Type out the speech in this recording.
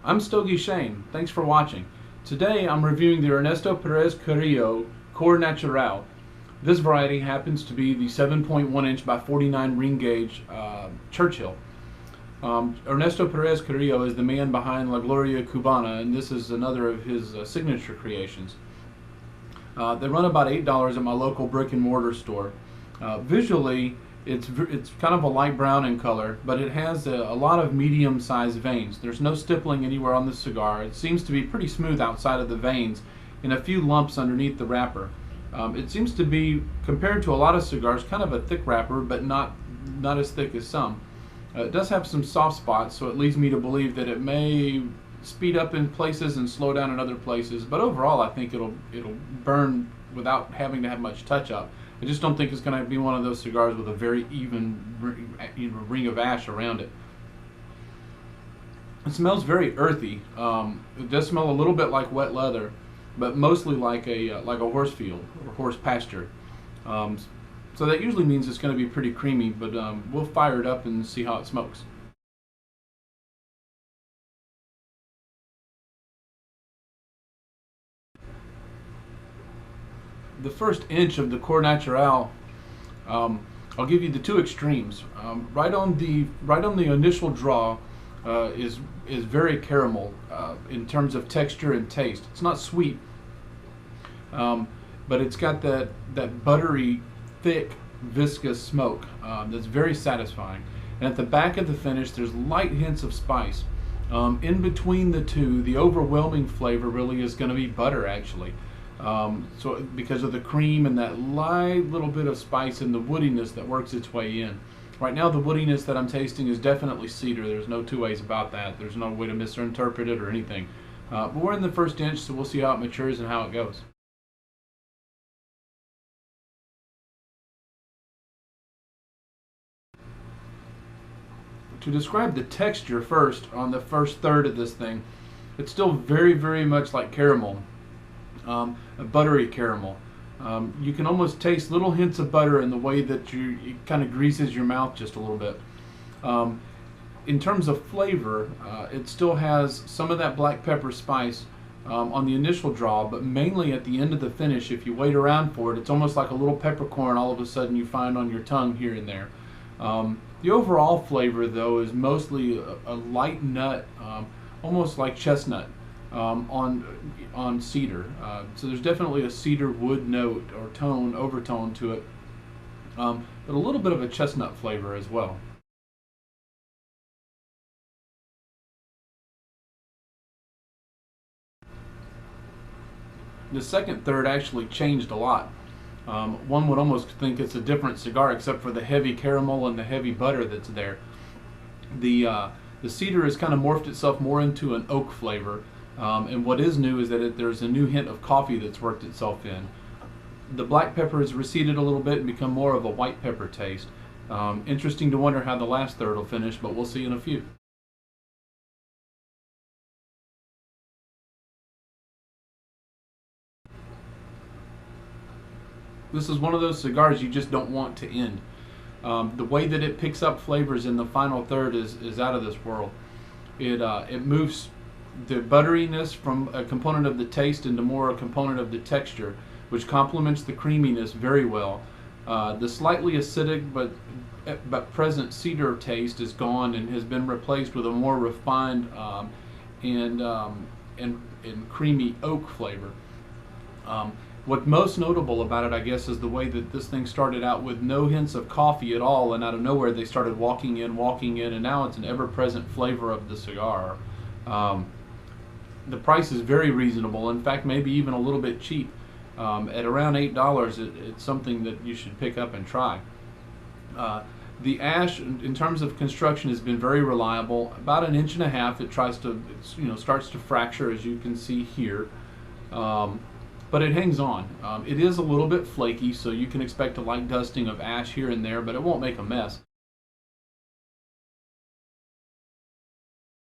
I'm StogieShane. Thanks for watching. Today I'm reviewing the Ernesto Perez Carrillo Core Natural. This variety happens to be the 7.1 inch by 49 ring gauge Churchill. Ernesto Perez Carrillo is the man behind La Gloria Cubana, and this is another of his signature creations. They run about $8 at my local brick and mortar store. Visually, it's kind of a light brown in color, but it has a lot of medium-sized veins. There's no stippling anywhere on the cigar. It seems to be pretty smooth outside of the veins and a few lumps underneath the wrapper. It seems to be, compared to a lot of cigars, kind of a thick wrapper, but not as thick as some. It does have some soft spots, so it leads me to believe that it may speed up in places and slow down in other places, but overall I think it'll burn without having to have much touch-up. I just don't think it's going to be one of those cigars with a very even ring of ash around it. It smells very earthy. It does smell a little bit like wet leather, but mostly like a horse field or horse pasture. So that usually means it's going to be pretty creamy, but we'll fire it up and see how it smokes. The first inch of the Core Natural, I'll give you the two extremes. Right on the initial draw is very caramel in terms of texture and taste. It's not sweet, but it's got that buttery, thick, viscous smoke that's very satisfying. And at the back of the finish, there's light hints of spice. In between the two, the overwhelming flavor really is going to be butter, actually. So because of the cream and that light little bit of spice and the woodiness that works its way in. Right now the woodiness that I'm tasting is definitely cedar. There's no two ways about that. There's no way to misinterpret it or anything. But we're in the first inch, so we'll see how it matures and how it goes. To describe the texture first on the first third of this thing, it's still very, very much like caramel. A buttery caramel. You can almost taste little hints of butter in the way that it kind of greases your mouth just a little bit. In terms of flavor, it still has some of that black pepper spice on the initial draw, but mainly at the end of the finish. If you wait around for it, it's almost like a little peppercorn all of a sudden you find on your tongue here and there. The overall flavor, though, is mostly a light nut, almost like chestnut. On cedar, so there's definitely a cedar wood note or overtone to it, but a little bit of a chestnut flavor as well. The second third actually changed a lot. One would almost think it's a different cigar except for the heavy caramel and the heavy butter that's there. The cedar has kind of morphed itself more into an oak flavor. And what is new is that there's a new hint of coffee that's worked itself in. The black pepper has receded a little bit and become more of a white pepper taste. Interesting to wonder how the last third will finish, but we'll see in a few. This is one of those cigars you just don't want to end. The way that it picks up flavors in the final third is out of this world. It moves the butteriness from a component of the taste into more a component of the texture, which complements the creaminess very well. The slightly acidic but present cedar taste is gone and has been replaced with a more refined and creamy oak flavor. What's most notable about it, I guess, is the way that this thing started out with no hints of coffee at all, and out of nowhere they started walking in, and now it's an ever-present flavor of the cigar. The price is very reasonable. In fact, maybe even a little bit cheap. At around $8, it's something that you should pick up and try. The ash, in terms of construction, has been very reliable. About 1.5 inches. It starts to fracture, as you can see here, but it hangs on. It is a little bit flaky, so you can expect a light dusting of ash here and there, but it won't make a mess.